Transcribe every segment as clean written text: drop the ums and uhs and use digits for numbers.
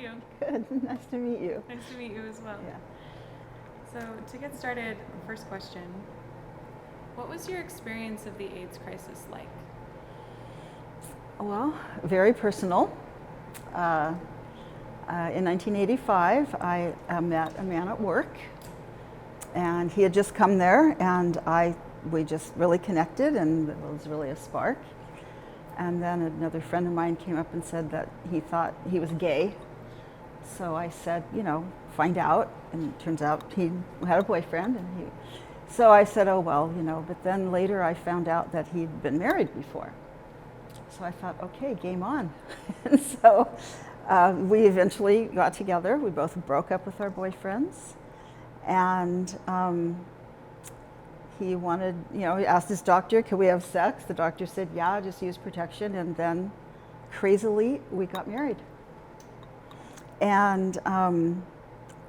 you? Good. Nice to meet you. Nice to meet you as well. Yeah. So to get started, first question. What was your experience of the AIDS crisis like? Well, very personal. In 1985, I met a man at work, and he had just come there, and we just really connected, and it was really a spark. And then another friend of mine came up and said that he thought he was gay. So I said, find out. And it turns out he had a boyfriend, so I said, oh, well, but then later I found out that he'd been married before. So I thought, okay, game on. And so we eventually got together. We both broke up with our boyfriends. And he wanted, he asked his doctor, could we have sex? The doctor said, yeah, just use protection. And then crazily, we got married. And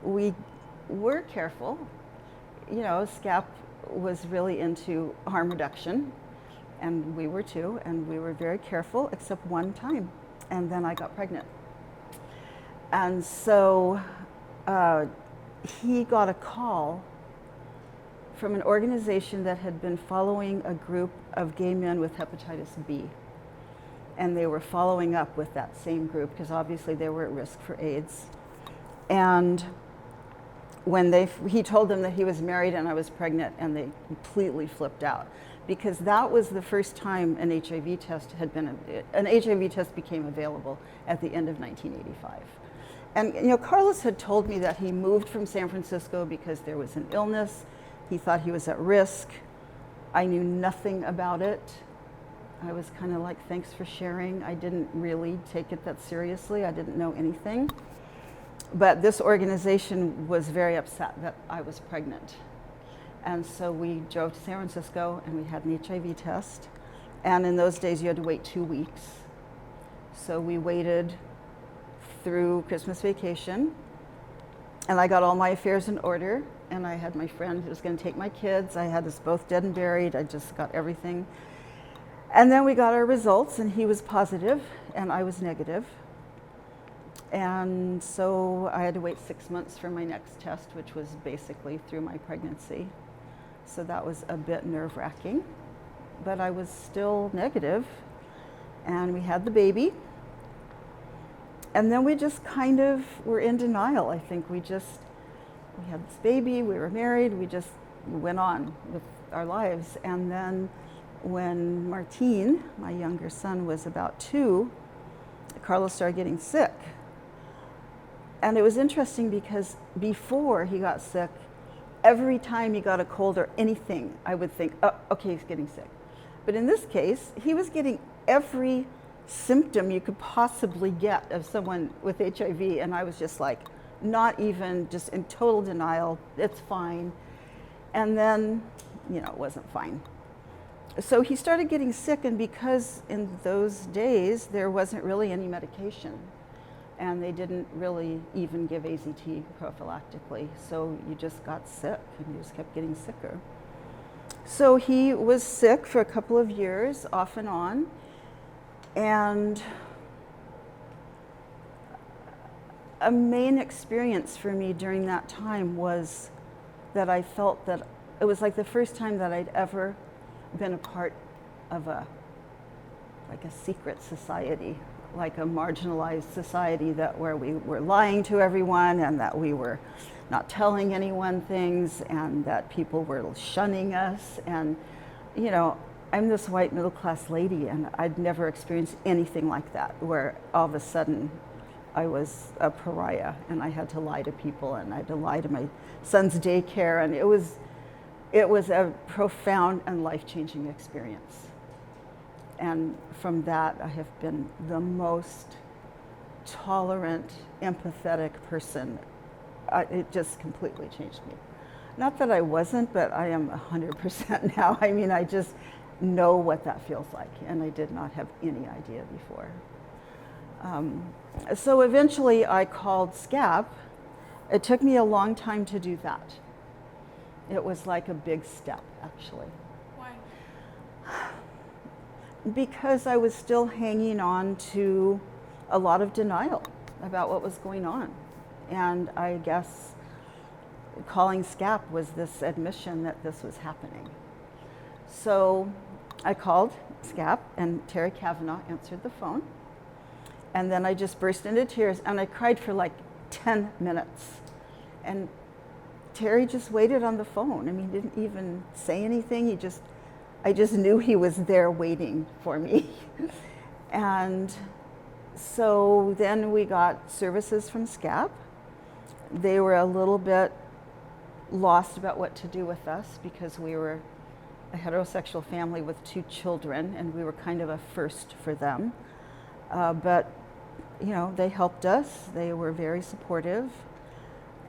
we were careful. SCAP was really into harm reduction, and we were too, and we were very careful, except one time, and then I got pregnant. And so he got a call from an organization that had been following a group of gay men with hepatitis B. And they were following up with that same group because obviously they were at risk for AIDS. And when he told them that he was married and I was pregnant, and they completely flipped out, because that was the first time an HIV test became available at the end of 1985. And Carlos had told me that he moved from San Francisco because there was an illness. He thought he was at risk. I knew nothing about it. I was kind of like, thanks for sharing. I didn't really take it that seriously. I didn't know anything. But this organization was very upset that I was pregnant. And so we drove to San Francisco and we had an HIV test. And in those days you had to wait 2 weeks. So we waited through Christmas vacation, and I got all my affairs in order, and I had my friend who was going to take my kids. I had us both dead and buried. I just got everything. And then we got our results, and he was positive and I was negative. And so I had to wait 6 months for my next test, which was basically through my pregnancy. So that was a bit nerve-wracking, but I was still negative, and we had the baby. And then we just kind of were in denial. I think we had this baby, we were married, we went on with our lives. And then when Martine, my younger son, was about 2, Carlos started getting sick. And it was interesting because before he got sick, every time he got a cold or anything, I would think, oh, okay, he's getting sick. But in this case, he was getting every symptom you could possibly get of someone with HIV, and I was just like, not even, just in total denial, it's fine. And then, it wasn't fine. So he started getting sick, and because in those days there wasn't really any medication, and they didn't really even give AZT prophylactically, so you just got sick, and you just kept getting sicker. So he was sick for a couple of years, off and on, and a main experience for me during that time was that I felt that it was like the first time that I'd ever been a part of a secret society, like a marginalized society where we were lying to everyone, and that we were not telling anyone things, and that people were shunning us. And I'm this white middle-class lady, and I'd never experienced anything like that, where all of a sudden I was a pariah, and I had to lie to people, and I had to lie to my son's daycare, and it was a profound and life-changing experience. And from that, I have been the most tolerant, empathetic person. It just completely changed me. Not that I wasn't, but I am 100% now. I mean, I just know what that feels like, and I did not have any idea before. So eventually I called SCAP. It took me a long time to do that. It was like a big step, actually. Why? Because I was still hanging on to a lot of denial. about what was going on. And I guess calling SCAP was this admission that this was happening. So I called SCAP, and Terry Kavanaugh answered the phone. And then I just burst into tears, and I cried for like 10 minutes. And Terry just waited on the phone. I mean, he didn't even say anything. I just knew he was there waiting for me. And so then we got services from SCAP. They were a little bit lost about what to do with us because we were a heterosexual family with 2 children, and we were kind of a first for them. But you know, they helped us. They were very supportive.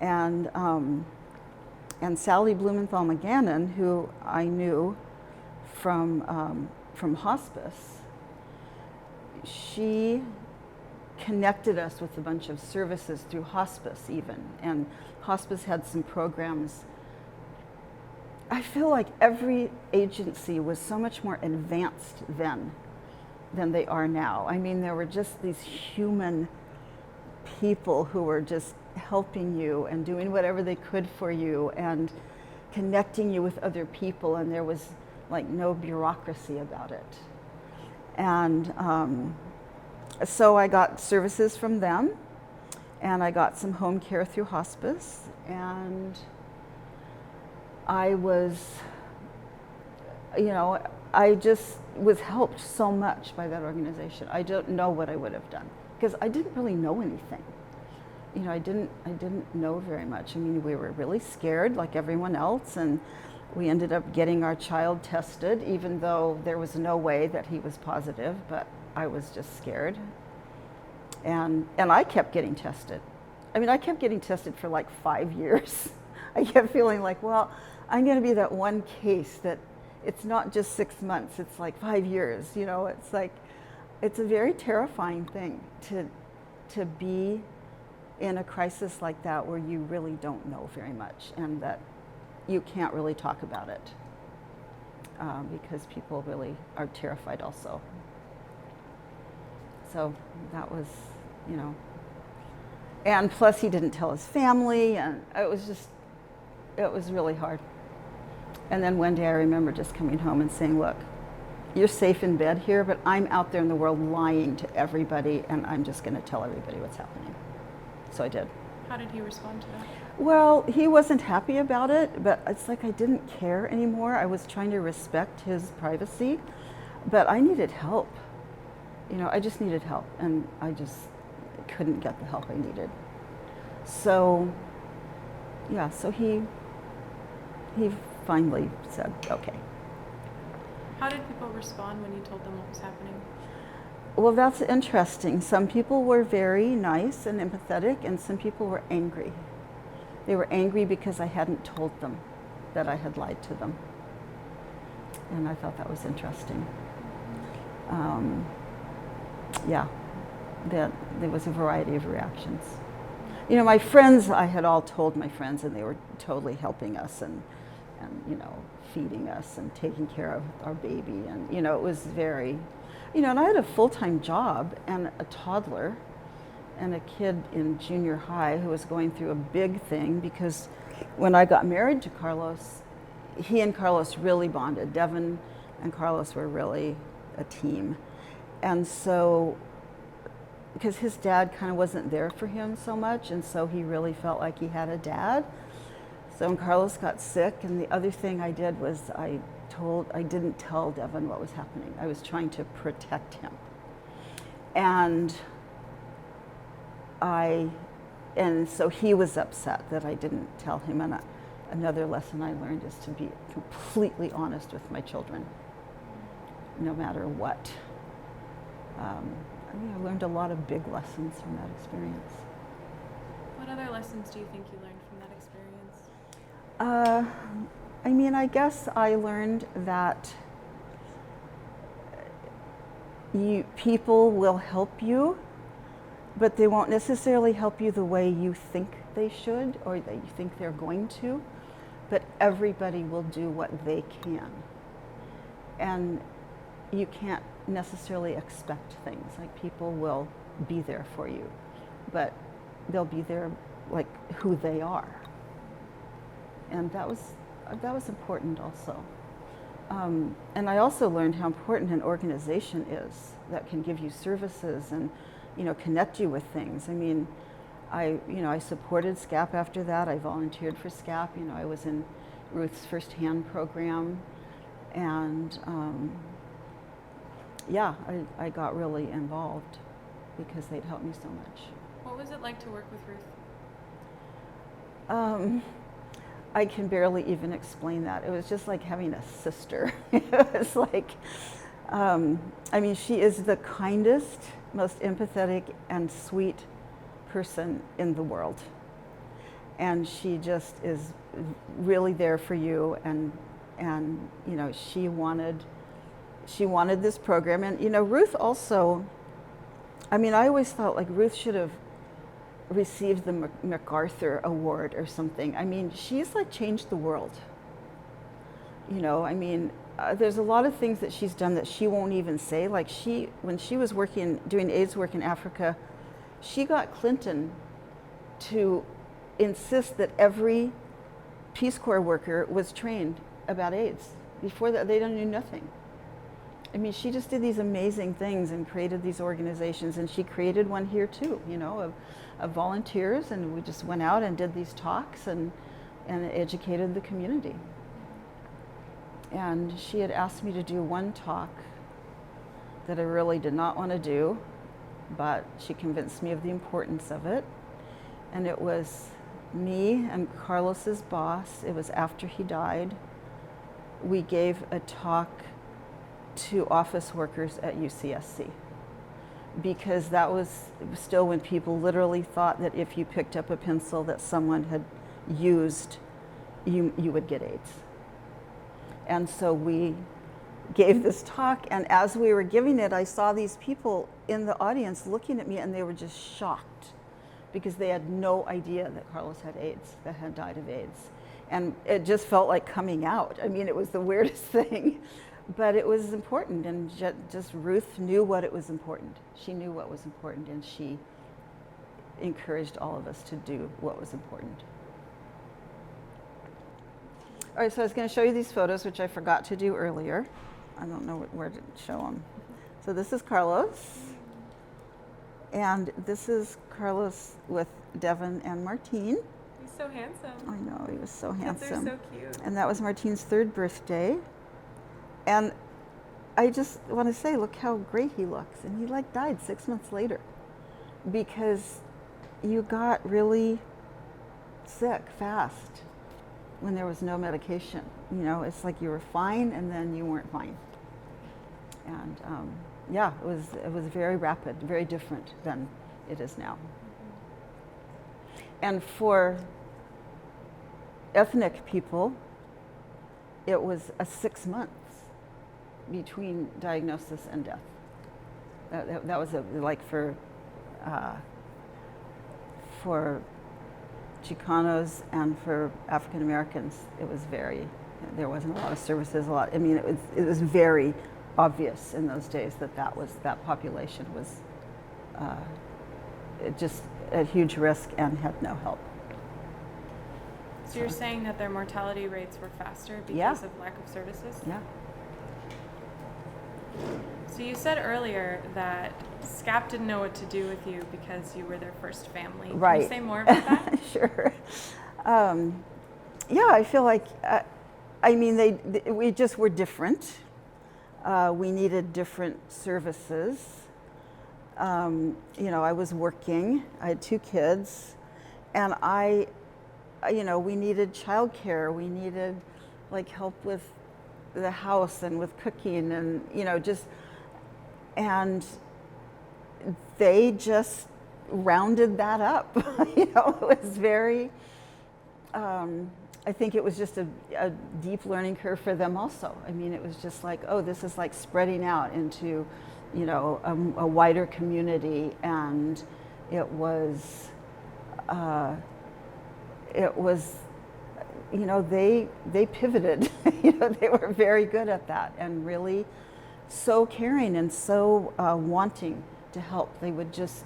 And Sally Blumenthal McGannon, who I knew from hospice, she connected us with a bunch of services through hospice even. And hospice had some programs. I feel like every agency was so much more advanced then than they are now. I mean, there were just these human people who were just helping you and doing whatever they could for you and connecting you with other people, and there was like no bureaucracy about it. And so I got services from them, and I got some home care through hospice, and I was, you know, I just was helped so much by that organization. I don't know what I would have done because I didn't really know anything. You know, I didn't know very much. I mean, we were really scared like everyone else, and we ended up getting our child tested even though there was no way that he was positive, but I was just scared. And I kept getting tested. I mean, I kept getting tested for like 5 years. I kept feeling like, well, I'm going to be that one case that it's not just 6 months, it's like 5 years, you know. It's like, it's a very terrifying thing to be in a crisis like that where you really don't know very much and that you can't really talk about it because people really are terrified also. So that was, you know, and plus he didn't tell his family, and it was really hard. And then one day I remember just coming home and saying, look, you're safe in bed here, but I'm out there in the world lying to everybody, and I'm just going to tell everybody what's happening. So I did. How did he respond to that? Well, he wasn't happy about it, but it's like I didn't care anymore. I was trying to respect his privacy, but I needed help. You know, I just needed help, and I just couldn't get the help I needed. So, yeah, so he finally said, okay. How did people respond when you told them what was happening? Well, that's interesting. Some people were very nice and empathetic, and some people were angry. They were angry because I hadn't told them that I had lied to them. And I thought that was interesting. Yeah, there was a variety of reactions. You know, my friends, I had all told my friends, and they were totally helping us and you know, feeding us and taking care of our baby. And, you know, it was very, you know, and I had a full-time job and a toddler and a kid in junior high who was going through a big thing because when I got married to Carlos, he and Carlos really bonded. Devin and Carlos were really a team. And so, because his dad kind of wasn't there for him so much, and so he really felt like he had a dad. So when Carlos got sick, and the other thing I did was I didn't tell Devin what was happening. I was trying to protect him. And so he was upset that I didn't tell him. And another lesson I learned is to be completely honest with my children, no matter what. I learned a lot of big lessons from that experience. What other lessons do you think you learned from that experience? I mean, I guess I learned that people will help you, but they won't necessarily help you the way you think they should or that you think they're going to, but everybody will do what they can. And you can't necessarily expect things, like people will be there for you. but they'll be there like who they are. And that was important also. And I also learned how important an organization is that can give you services and, connect you with things. I mean, I supported SCAP after that. I volunteered for SCAP. I was in Ruth's First Hand program, and I got really involved because they'd helped me so much. What was it like to work with Ruth? I can barely even explain that. It was just like having a sister. It was like, she is the kindest, most empathetic and sweet person in the world. And she just is really there for you, and she wanted this program. And Ruth also, I always thought like Ruth should have received the MacArthur Award or something. She's like changed the world. There's a lot of things that she's done that she won't even say. Like when she was doing AIDS work in Africa, she got Clinton to insist that every Peace Corps worker was trained about AIDS. Before that, they knew nothing. She just did these amazing things and created these organizations, and she created one here too, of volunteers, and we just went out and did these talks and educated the community. And she had asked me to do one talk that I really did not want to do, but she convinced me of the importance of it. And it was me and Carlos's boss. It was after he died. We gave a talk to office workers at UCSC, because that was still when people literally thought that if you picked up a pencil that someone had used, you would get AIDS. And so we gave this talk, and as we were giving it, I saw these people in the audience looking at me, and they were just shocked because they had no idea that Carlos had AIDS, that had died of AIDS. And it just felt like coming out. It was the weirdest thing. But it was important, and just Ruth knew what it was important. She knew what was important, and she encouraged all of us to do what was important. All right, so I was going to show you these photos, which I forgot to do earlier. I don't know where to show them. So this is Carlos, and this is Carlos with Devin and Martine. He's so handsome. I know, he was so handsome. Kids are so cute. And that was Martine's 3rd birthday. And I just want to say, look how great he looks. And he died 6 months later because you got really sick fast when there was no medication. It's like you were fine and then you weren't fine. And it was very rapid, very different than it is now. And for ethnic people, it was a 6 months between diagnosis and death. That was for Chicanos and for African Americans, it was there wasn't a lot of services, it was very obvious in those days that population was just at huge risk and had no help. So you're saying that their mortality rates were faster because of lack of services? Yeah. So you said earlier that SCAP didn't know what to do with you because you were their first family. Right. Can you say more about that? Sure. I feel like, we just were different. We needed different services. I was working. I had 2 kids, and we needed childcare. We needed help with the house and with cooking, and and they just rounded that up. It was very, I think it was just a deep learning curve for them also. It was just this is spreading out into, a wider community, and it was, they pivoted. They were very good at that, and really so caring and so wanting to help. They would just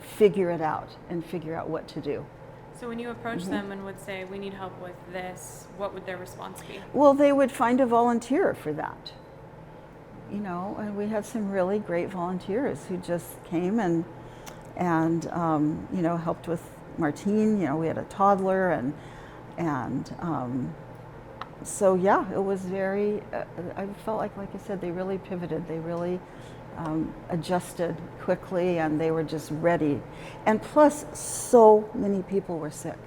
figure it out and figure out what to do. So when you approach them and would say, we need help with this, what would their response be? Well, they would find a volunteer for that. You know, and we had some really great volunteers who just came and you know, helped with Martine. You know, we had a toddler, and so yeah, it was very. I felt like I said, they really pivoted. They really adjusted quickly, and they were just ready. And plus, so many people were sick,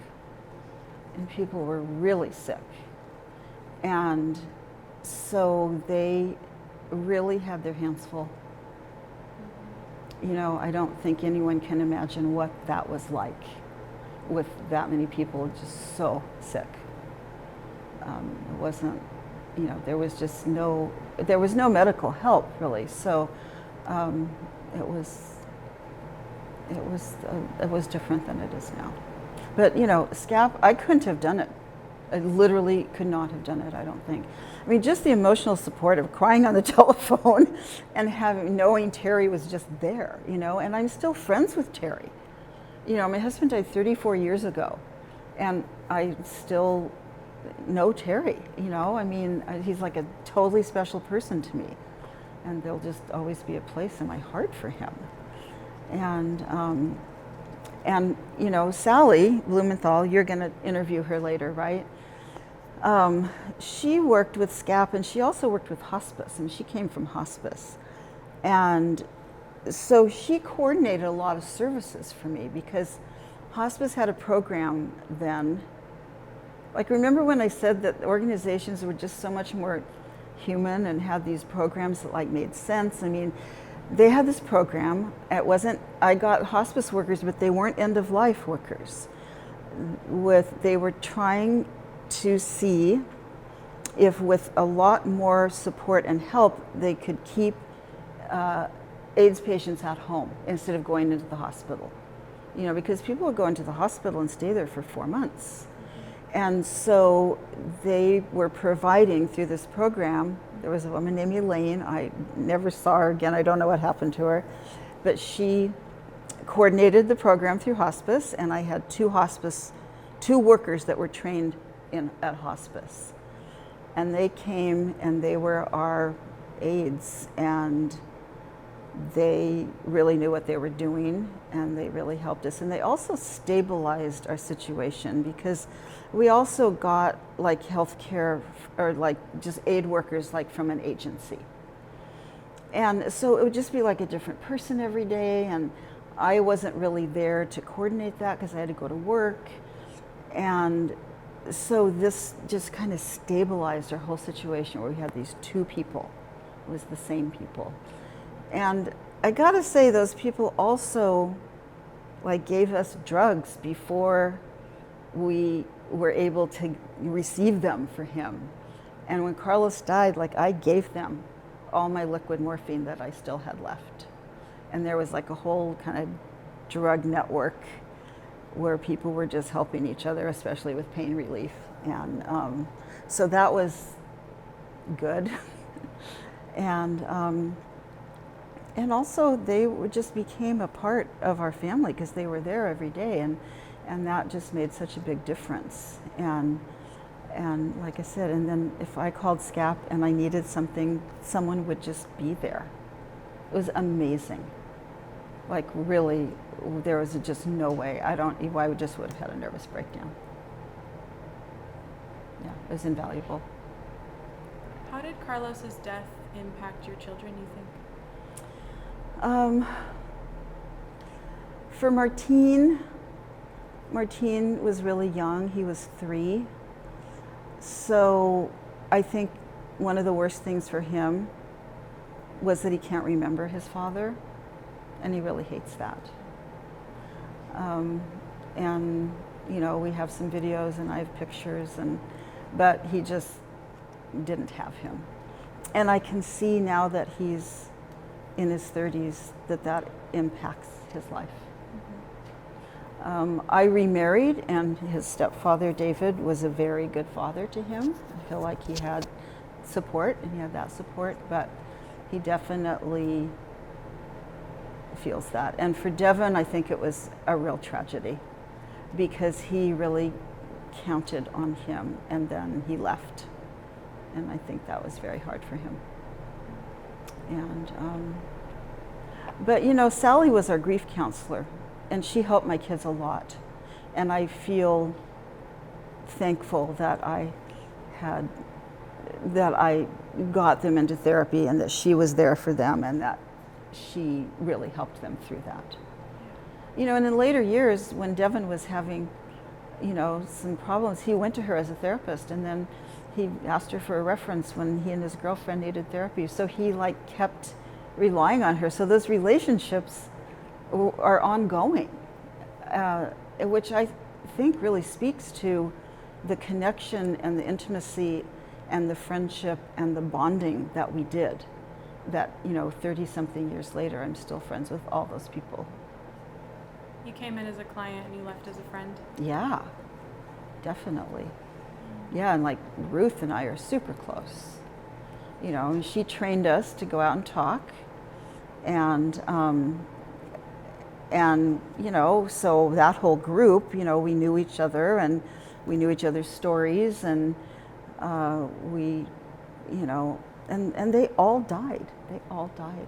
and people were really sick, and so they really had their hands full. You know, I don't think anyone can imagine what that was like with that many people just so sick. It wasn't, you know, there was no medical help really. So it was different than it is now. But you know, SCAP, I couldn't have done it. I literally could not have done it, I don't think. I mean, just the emotional support of crying on the telephone and knowing Terry was just there, you know, and I'm still friends with Terry. You know, my husband died 34 years ago, and I still know Terry, you know. I mean, he's like a totally special person to me, and there'll just always be a place in my heart for him. And you know, Sally Blumenthal, you're going to interview her later, right? She worked with SCAP, and she also worked with hospice, and she came from hospice. And so she coordinated a lot of services for me, because hospice had a program then. Like, remember when I said that organizations were just so much more human and had these programs that like made sense? I mean, they had this program. It wasn't, I got hospice workers, but they weren't end of life workers. They were trying to see if with a lot more support and help, they could keep AIDS patients at home instead of going into the hospital. You know, because people would go into the hospital and stay there for 4 months. And so they were providing through this program. There was a woman named Elaine. I never saw her again. I don't know what happened to her. But she coordinated the program through hospice, and I had two workers that were trained at hospice. And they came, and they were our aides, and they really knew what they were doing, and they really helped us. And they also stabilized our situation, because we also got like healthcare, or like just aid workers like from an agency. And so it would just be like a different person every day, and I wasn't really there to coordinate that because I had to go to work. And so this just kind of stabilized our whole situation, where we had these two people. It was the same people. And I gotta say, those people also like gave us drugs before we were able to receive them for him. And when Carlos died, like, I gave them all my liquid morphine that I still had left. And there was like a whole kind of drug network where people were just helping each other, especially with pain relief. And so that was good. And also they just became a part of our family, because they were there every day, and that just made such a big difference. And like I said, and then if I called SCAP and I needed something, someone would just be there. It was amazing. Like, really, there was just no way. I just would have had a nervous breakdown. Yeah, it was invaluable. How did Carlos's death impact your children, you think? For Martine was really young. He was 3. So I think one of the worst things for him was that he can't remember his father, and he really hates that. And you know, we have some videos and I have pictures, but he just didn't have him. And I can see now that he's in his 30s that impacts his life. I remarried, and his stepfather, David, was a very good father to him. I feel like he had support, and he had that support, but he definitely feels that. And for Devin, I think it was a real tragedy because he really counted on him and then he left. And I think that was very hard for him. And, but you know, Sally was our grief counselor and she helped my kids a lot. And I feel thankful that I got them into therapy and that she was there for them and that she really helped them through that. You know, and in later years when Devin was having, you know, some problems, he went to her as a therapist and then he asked her for a reference when he and his girlfriend needed therapy. So he like kept relying on her. So those relationships are ongoing, which I think really speaks to the connection and the intimacy and the friendship and the bonding that we did. That, you know, 30-something years later, I'm still friends with all those people. You came in as a client and you left as a friend? Yeah, definitely. Yeah, and like Ruth and I are super close. You know, and she trained us to go out and talk. And you know, so that whole group, you know, we knew each other and we knew each other's stories and we, you know, and they all died. They all died.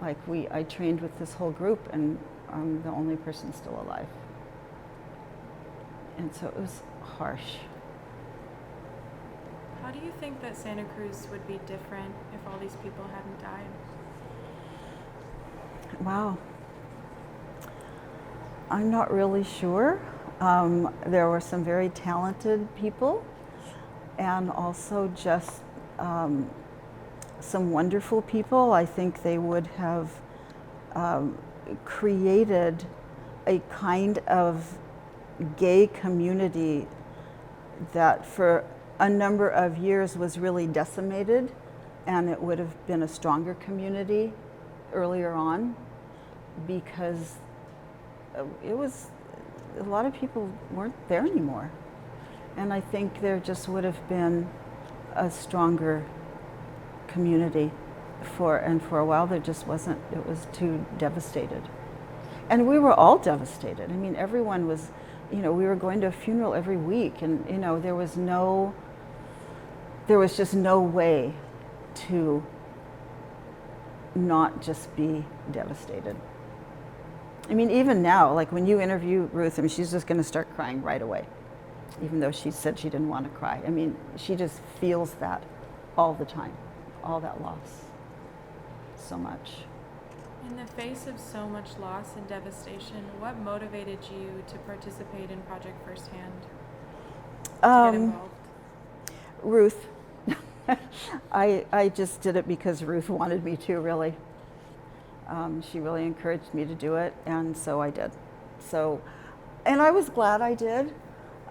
Like I trained with this whole group and I'm the only person still alive. And so it was harsh. How do you think that Santa Cruz would be different if all these people hadn't died? Wow. I'm not really sure. There were some very talented people and also just some wonderful people. I think they would have created a kind of gay community that for a number of years was really decimated, and it would have been a stronger community earlier on because it was, a lot of people weren't there anymore. And I think there just would have been a stronger community and for a while there just wasn't, it was too devastated. And we were all devastated. I mean, everyone was, you know, we were going to a funeral every week and, you know, there was just no way to not just be devastated. I mean, even now, like when you interview Ruth, I mean, she's just going to start crying right away, even though she said she didn't want to cry. I mean, she just feels that all the time, all that loss, so much. In the face of so much loss and devastation, what motivated you to participate in Project Firsthand? To get involved? Ruth. I just did it because Ruth wanted me to, really. She really encouraged me to do it, and so I did. So, and I was glad I did.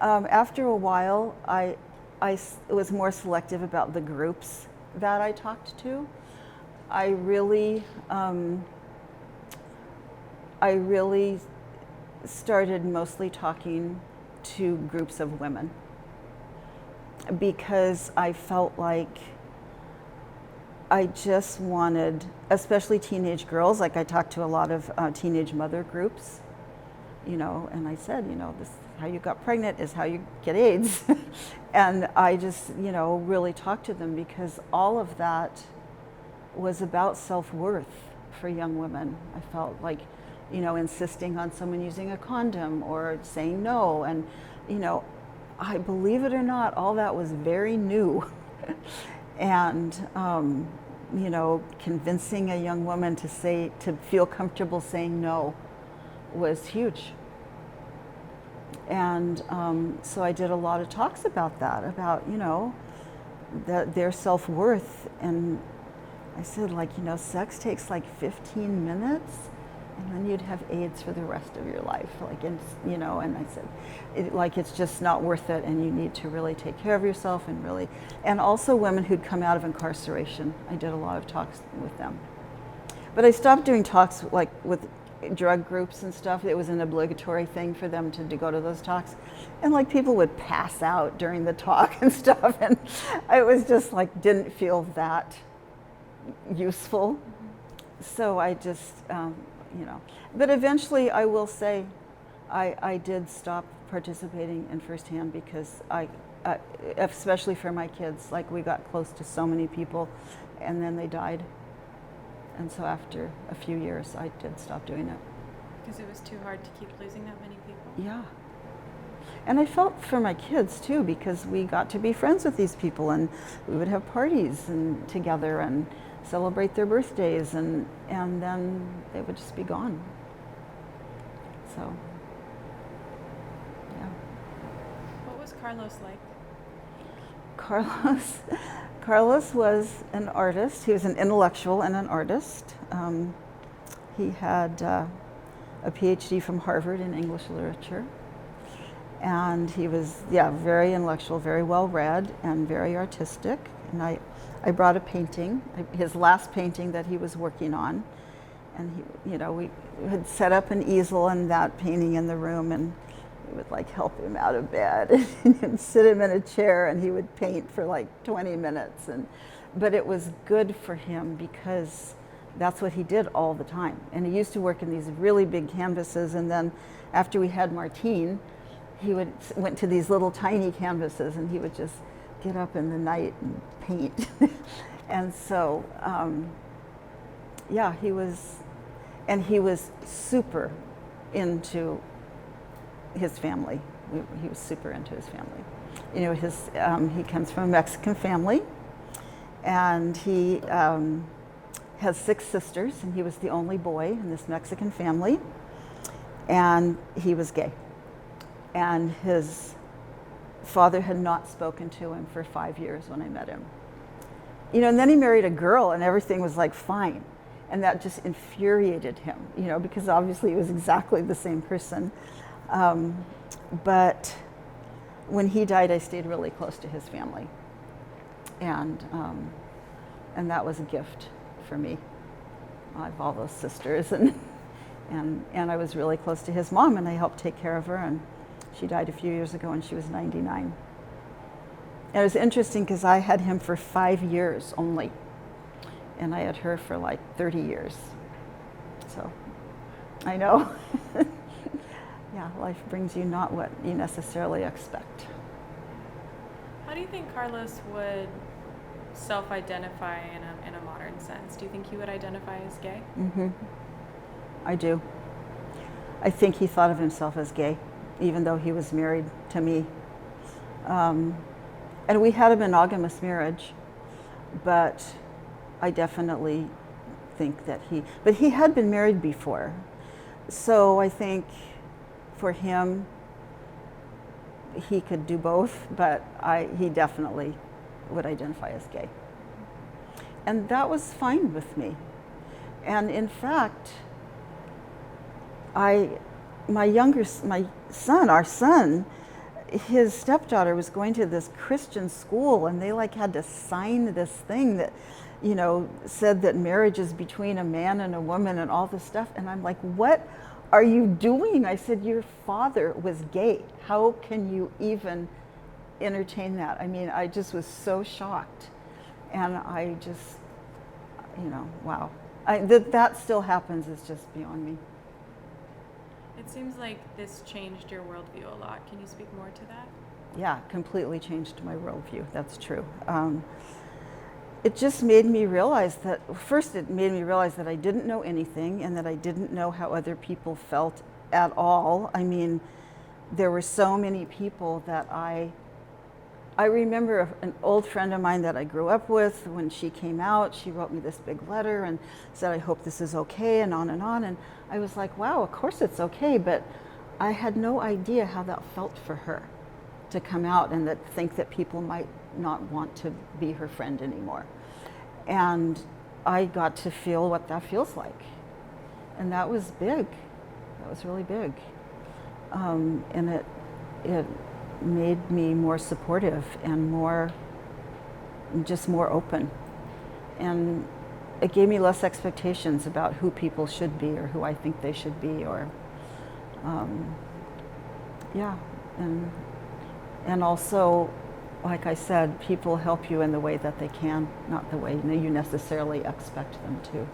After a while, I was more selective about the groups that I talked to. I really started mostly talking to groups of women because I felt like I just wanted, especially teenage girls, like I talked to a lot of teenage mother groups, you know, and I said, you know, this how you got pregnant is how you get AIDS. And I just, you know, really talked to them because all of that was about self-worth for young women. I felt like, you know, insisting on someone using a condom or saying no. And, you know, I believe it or not, all that was very new. And, you know, convincing a young woman to feel comfortable saying no was huge. And so I did a lot of talks about that, about, you know, their self-worth. And I said, like, you know, sex takes like 15 minutes and then you'd have AIDS for the rest of your life. Like, and, you know, and I said, it's just not worth it and you need to really take care of yourself and really, and also women who'd come out of incarceration. I did a lot of talks with them. But I stopped doing talks like with drug groups and stuff. It was an obligatory thing for them to go to those talks. And like people would pass out during the talk and stuff. And I was just like, didn't feel that useful. So I just, but eventually I will say I did stop participating in firsthand because especially for my kids, like we got close to so many people and then they died. And so after a few years, I did stop doing it. Because it was too hard to keep losing that many people? Yeah. And I felt for my kids too, because we got to be friends with these people and we would have parties and together and celebrate their birthdays and then they would just be gone. So, yeah. What was Carlos like? Carlos was an artist. He was an intellectual and an artist. He had a PhD from Harvard in English literature. And he was, very intellectual, very well read, and very artistic. And I brought a painting, his last painting that he was working on. And he, we had set up an easel and that painting in the room, and we would like help him out of bed and sit him in a chair, and he would paint for like 20 minutes. But it was good for him because that's what he did all the time. And he used to work in these really big canvases, and then after we had Martine, he went to these little tiny canvases, and he would just get up in the night and paint. And so, he was super into his family. He was super into his family. He comes from a Mexican family, and he has 6 sisters, and he was the only boy in this Mexican family, and he was gay. And his father had not spoken to him for 5 years when I met him. And then he married a girl and everything was like fine. And that just infuriated him, because obviously he was exactly the same person. But when he died, I stayed really close to his family. And that was a gift for me. I have all those sisters and I was really close to his mom, and I helped take care of her, and she died a few years ago and she was 99. And it was interesting because I had him for 5 years only, and I had her for like 30 years. So, I know. Yeah, life brings you not what you necessarily expect. How do you think Carlos would self-identify in a modern sense? Do you think he would identify as gay? Mm-hmm. I do. I think he thought of himself as gay, even though he was married to me. And we had a monogamous marriage, but I definitely think that but he had been married before. So I think for him, he could do both, but he definitely would identify as gay. And that was fine with me. And in fact, our son, his stepdaughter was going to this Christian school, and they had to sign this thing that, said that marriage is between a man and a woman and all this stuff. And I'm like, what are you doing? I said, your father was gay. How can you even entertain that? I mean, I just was so shocked. And I just, wow. That still happens is just beyond me. It seems like this changed your worldview a lot. Can you speak more to that? Yeah, completely changed my worldview. That's true. It just made me realize that, first it made me realize that I didn't know anything and that I didn't know how other people felt at all. I mean, there were so many people that I remember an old friend of mine that I grew up with. When she came out, she wrote me this big letter and said, I hope this is okay, and on and on. And I was like, wow, of course it's okay. But I had no idea how that felt for her to come out and think that people might not want to be her friend anymore. And I got to feel what that feels like. And that was big. That was really big. And it made me more supportive and more open. And it gave me less expectations about who people should be or who I think they should be, or and also, like I said, people help you in the way that they can, not the way you necessarily expect them to.